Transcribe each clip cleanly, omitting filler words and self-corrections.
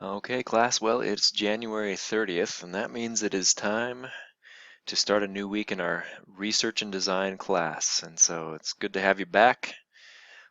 Okay, class, well, it's January 30th, and that means it is time to start a new week in our research and design class. And so it's good to have you back.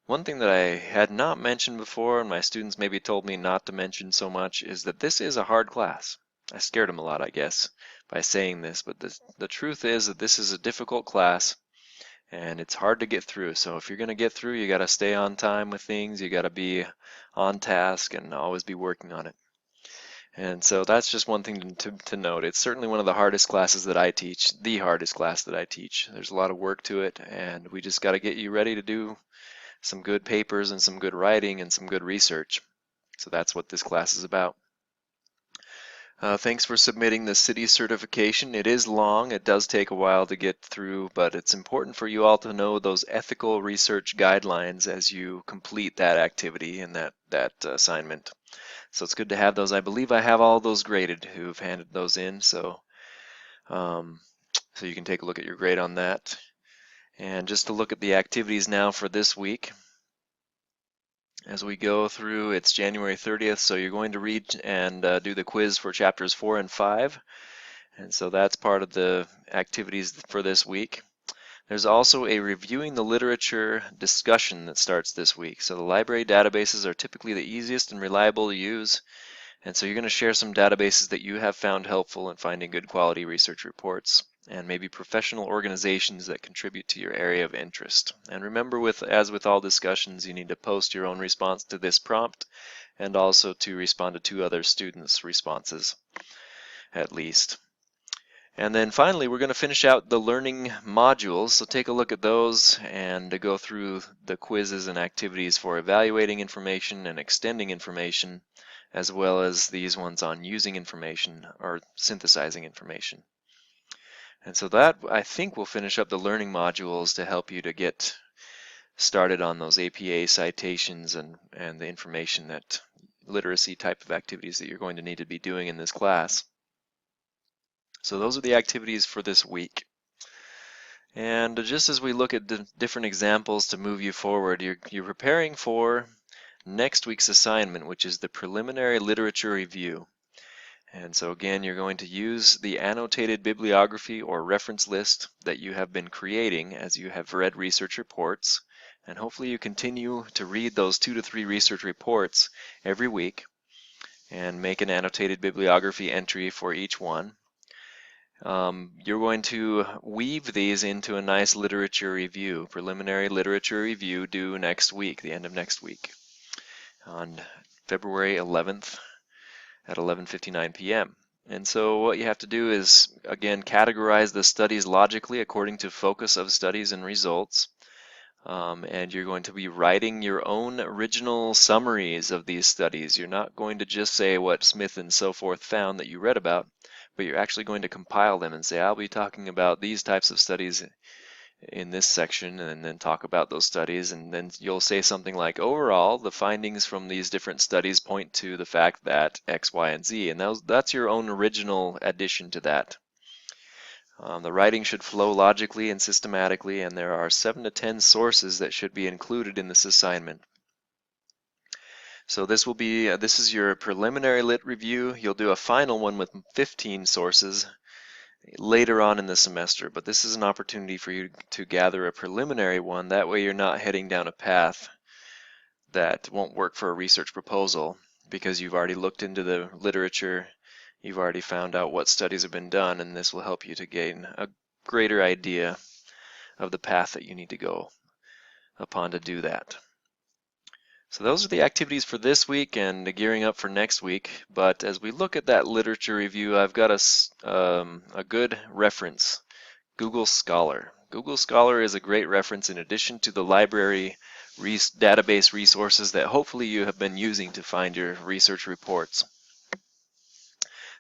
One thing that I had not mentioned before, and my students maybe told me not to mention so much, is that this is a hard class. I scared them a lot, I guess, by saying this, but the truth is that this is a difficult class, and it's hard to get through. So if you're going to get through, you got to stay on time with things, you got to be on task, and always be working on it. And so that's just one thing to note. It's certainly one of the hardest classes that I teach, the hardest class that I teach. There's a lot of work to it, and we just got to get you ready to do some good papers and some good writing and some good research. So that's what this class is about. Thanks for submitting the city certification. It is long, it does take a while to get through, but it's important for you all to know those ethical research guidelines as you complete that activity and that assignment. So it's good to have those. I believe I have all those graded who've handed those in, so you can take a look at your grade on that. And just to look at the activities now for this week. As we go through, it's January 30th, so you're going to read and do the quiz for chapters 4 and 5. And so that's part of the activities for this week. There's also a reviewing the literature discussion that starts this week. So the library databases are typically the easiest and reliable to use. And so you're going to share some databases that you have found helpful in finding good quality research reports, and maybe professional organizations that contribute to your area of interest. And remember, as with all discussions, you need to post your own response to this prompt and also to respond to 2 other students' responses, at least. And then finally, we're going to finish out the learning modules. So take a look at those and to go through the quizzes and activities for evaluating information and extending information, as well as these ones on using information or synthesizing information. And so that, I think, will finish up the learning modules to help you to get started on those APA citations and the information that literacy type of activities that you're going to need to be doing in this class. So those are the activities for this week. And just as we look at the different examples to move you forward, you're preparing for next week's assignment, which is the preliminary literature review. And so again, you're going to use the annotated bibliography or reference list that you have been creating as you have read research reports. And hopefully you continue to read those 2 to 3 research reports every week and make an annotated bibliography entry for each one. You're going to weave these into a nice literature review, preliminary literature review due next week, the end of next week, on February 11th at 11:59 p.m. And so what you have to do is, again, categorize the studies logically according to focus of studies and results. And you're going to be writing your own original summaries of these studies. You're not going to just say what Smith and so forth found that you read about, but you're actually going to compile them and say, I'll be talking about these types of studies in this section, and then talk about those studies, and then you'll say something like, overall, the findings from these different studies point to the fact that X, Y, and Z, and that's your own original addition to that. The writing should flow logically and systematically, and there are 7 to 10 sources that should be included in this assignment. So this is your preliminary lit review. You'll do a final one with 15 sources later on in the semester, but this is an opportunity for you to gather a preliminary one. That way you're not heading down a path that won't work for a research proposal, because you've already looked into the literature, you've already found out what studies have been done, and this will help you to gain a greater idea of the path that you need to go upon to do that. So those are the activities for this week and the gearing up for next week. But as we look at that literature review, I've got a good reference, Google Scholar. Google Scholar is a great reference in addition to the library database resources that hopefully you have been using to find your research reports.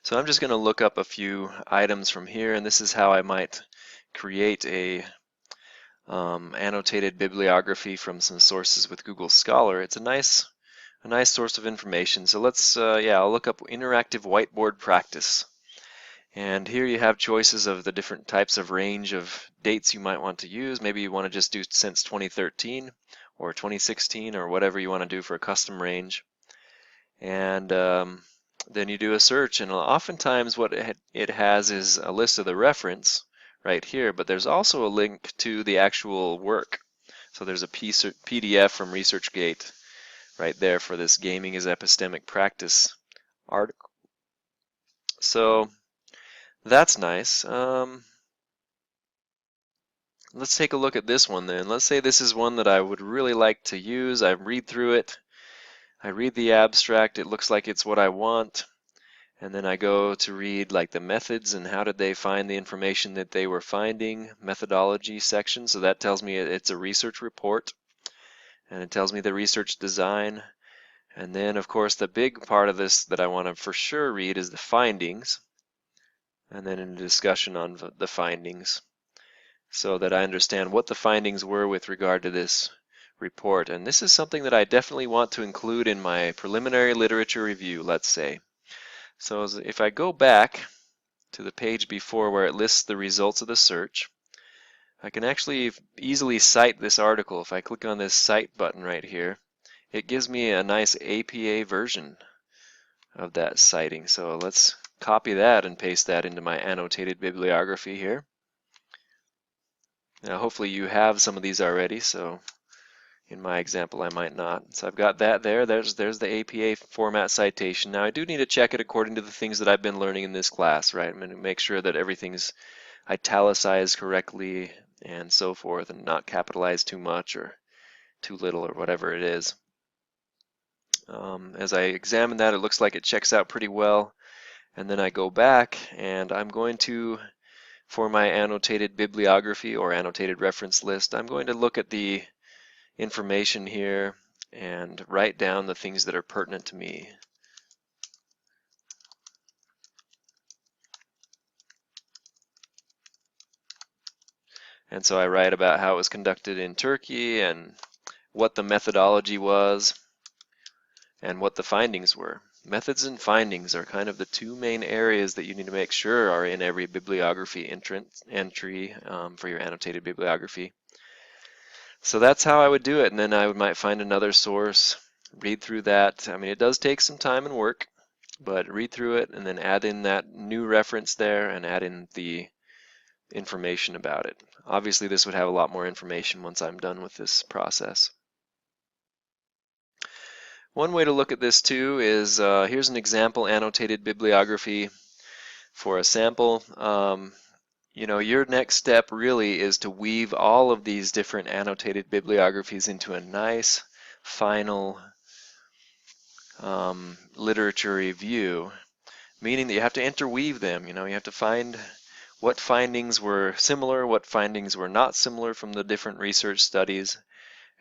So I'm just going to look up a few items from here, and this is how I might create a annotated bibliography from some sources with Google Scholar. It's a nice source of information. So let's, I'll look up interactive whiteboard practice. And here you have choices of the different types of range of dates you might want to use. Maybe you want to just do since 2013 or 2016 or whatever you want to do for a custom range. And then you do a search, and oftentimes what it has is a list of the reference right here, but there's also a link to the actual work. So there's a PDF from ResearchGate right there for this Gaming as Epistemic Practice article. So that's nice. Let's take a look at this one then. Let's say this is one that I would really like to use. I read through it. I read the abstract. It looks like it's what I want. And then I go to read like the methods and how did they find the information that they were finding, methodology section. So that tells me it's a research report. And it tells me the research design. And then, of course, the big part of this that I want to for sure read is the findings. And then a discussion on the findings, so that I understand what the findings were with regard to this report. And this is something that I definitely want to include in my preliminary literature review, let's say. So if I go back to the page before where it lists the results of the search, I can actually easily cite this article. If I click on this cite button right here, it gives me a nice APA version of that citing. So let's copy that and paste that into my annotated bibliography here. Now hopefully you have some of these already, so in my example I might not. So I've got that there. There's the APA format citation. Now I do need to check it according to the things that I've been learning in this class, right? I'm going to make sure that everything's italicized correctly and so forth, and not capitalized too much or too little or whatever it is. As I examine that, it looks like it checks out pretty well. And then I go back and I'm going to, for my annotated bibliography or annotated reference list, I'm going to look at the information here and write down the things that are pertinent to me. And so I write about how it was conducted in Turkey and what the methodology was and what the findings were. Methods and findings are kind of the two main areas that you need to make sure are in every bibliography entry for your annotated bibliography. So that's how I would do it, and then I might find another source, read through that. I mean, it does take some time and work, but read through it and then add in that new reference there and add in the information about it. Obviously, this would have a lot more information once I'm done with this process. One way to look at this too is here's an example annotated bibliography for a sample. You know, your next step really is to weave all of these different annotated bibliographies into a nice final literature review, meaning that you have to interweave them. You know, you have to find what findings were similar, what findings were not similar from the different research studies,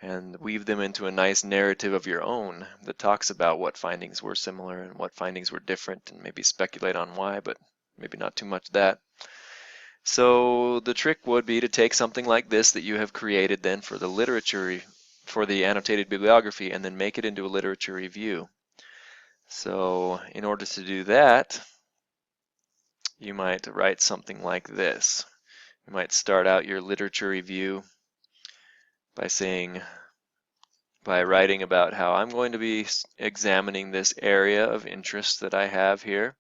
and weave them into a nice narrative of your own that talks about what findings were similar and what findings were different, and maybe speculate on why, but maybe not too much of that. So the trick would be to take something like this that you have created then for the literature, for the annotated bibliography, and then make it into a literature review. So in order to do that, you might write something like this. You might start out your literature review by writing about how I'm going to be examining this area of interest that I have here.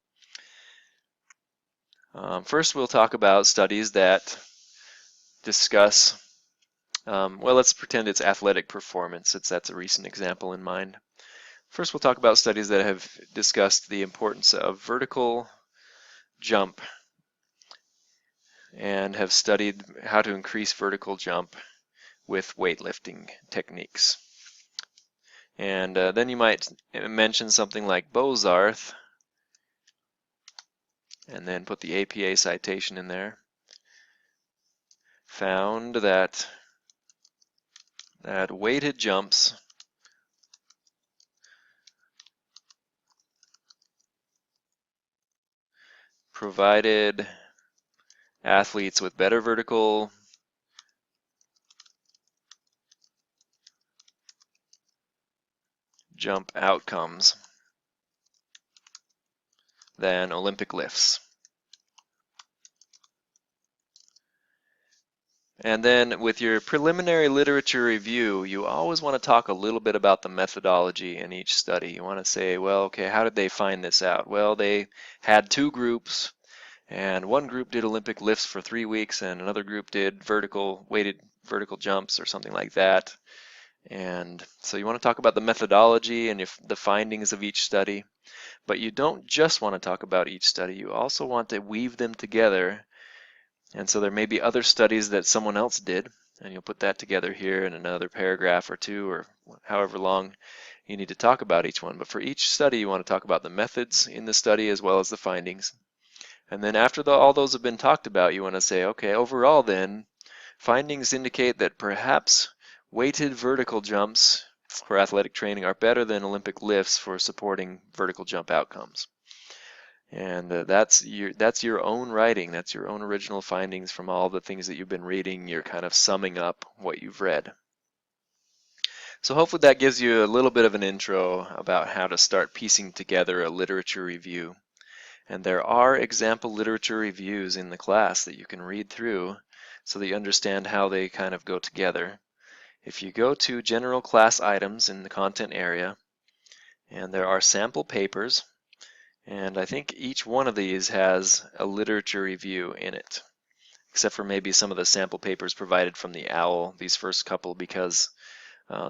First, we'll talk about studies that discuss, well, let's pretend it's athletic performance, since that's a recent example in mind. First, we'll talk about studies that have discussed the importance of vertical jump and have studied how to increase vertical jump with weightlifting techniques. And then you might mention something like Bozarth and then put the APA citation in there. Found that weighted jumps provided athletes with better vertical jump outcomes than Olympic lifts. And then with your preliminary literature review, you always want to talk a little bit about the methodology in each study. You want to say, well, okay, how did they find this out? Well, they had two groups, and one group did Olympic lifts for 3 weeks, and another group did weighted vertical jumps or something like that. And so you want to talk about the methodology and the findings of each study. But you don't just want to talk about each study. You also want to weave them together. And so there may be other studies that someone else did, and you'll put that together here in another paragraph or two, or however long you need to talk about each one. But for each study, you want to talk about the methods in the study as well as the findings. And then after all those have been talked about, you want to say, okay, overall then, findings indicate that perhaps weighted vertical jumps for athletic training are better than Olympic lifts for supporting vertical jump outcomes. And that's your own writing. That's your own original findings from all the things that you've been reading. You're kind of summing up what you've read. So hopefully that gives you a little bit of an intro about how to start piecing together a literature review. And there are example literature reviews in the class that you can read through so that you understand how they kind of go together. If you go to General Class Items in the content area, and there are sample papers, and I think each one of these has a literature review in it, except for maybe some of the sample papers provided from the OWL, these first couple, because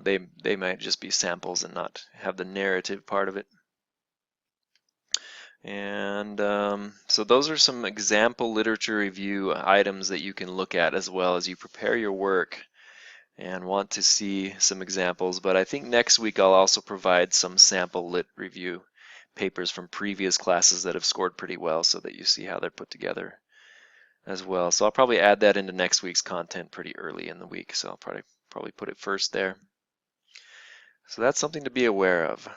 they might just be samples and not have the narrative part of it. And so those are some example literature review items that you can look at as well as you prepare your work and want to see some examples. But I think next week I'll also provide some sample lit review papers from previous classes that have scored pretty well so that you see how they're put together as well. So I'll probably add that into next week's content pretty early in the week. So I'll probably put it first there. So that's something to be aware of.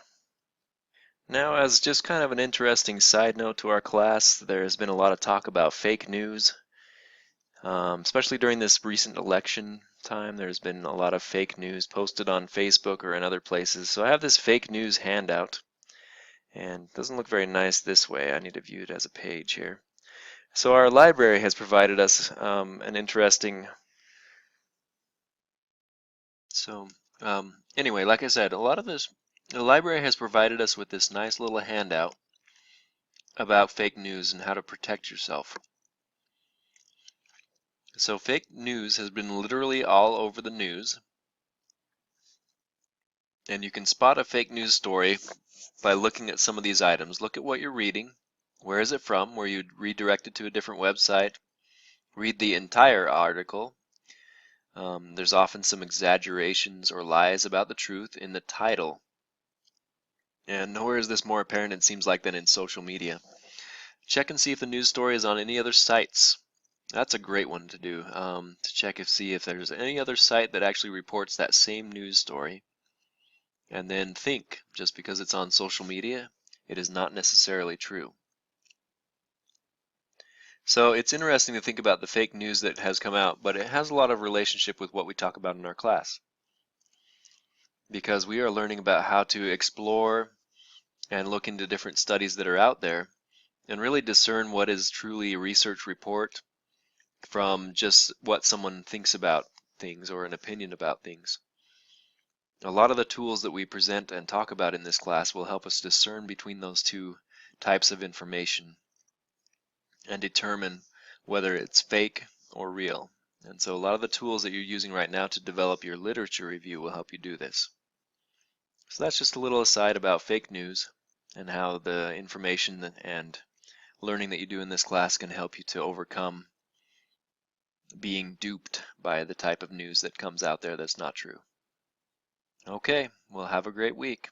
Now, as just kind of an interesting side note to our class, there's been a lot of talk about fake news, especially during this recent election time. There's been a lot of fake news posted on Facebook or in other places. So I have this fake news handout, and it doesn't look very nice this way. I need to view it as a page here. So our library has provided us an interesting. So anyway, like I said, the library has provided us with this nice little handout about fake news and how to protect yourself. So fake news has been literally all over the news, and you can spot a fake news story by looking at some of these items. Look at what you're reading. Where is it from? Were you redirected to a different website? Read the entire article. There's often some exaggerations or lies about the truth in the title. And nowhere is this more apparent, it seems like, than in social media. Check and see if the news story is on any other sites. That's a great one to do, to check and see if there's any other site that actually reports that same news story. And then think, just because it's on social media, it is not necessarily true. So it's interesting to think about the fake news that has come out, but it has a lot of relationship with what we talk about in our class. Because we are learning about how to explore and look into different studies that are out there and really discern what is truly a research report from just what someone thinks about things or an opinion about things. A lot of the tools that we present and talk about in this class will help us discern between those two types of information and determine whether it's fake or real. And so a lot of the tools that you're using right now to develop your literature review will help you do this. So that's just a little aside about fake news and how the information and learning that you do in this class can help you to overcome being duped by the type of news that comes out there that's not true. Okay, well, have a great week.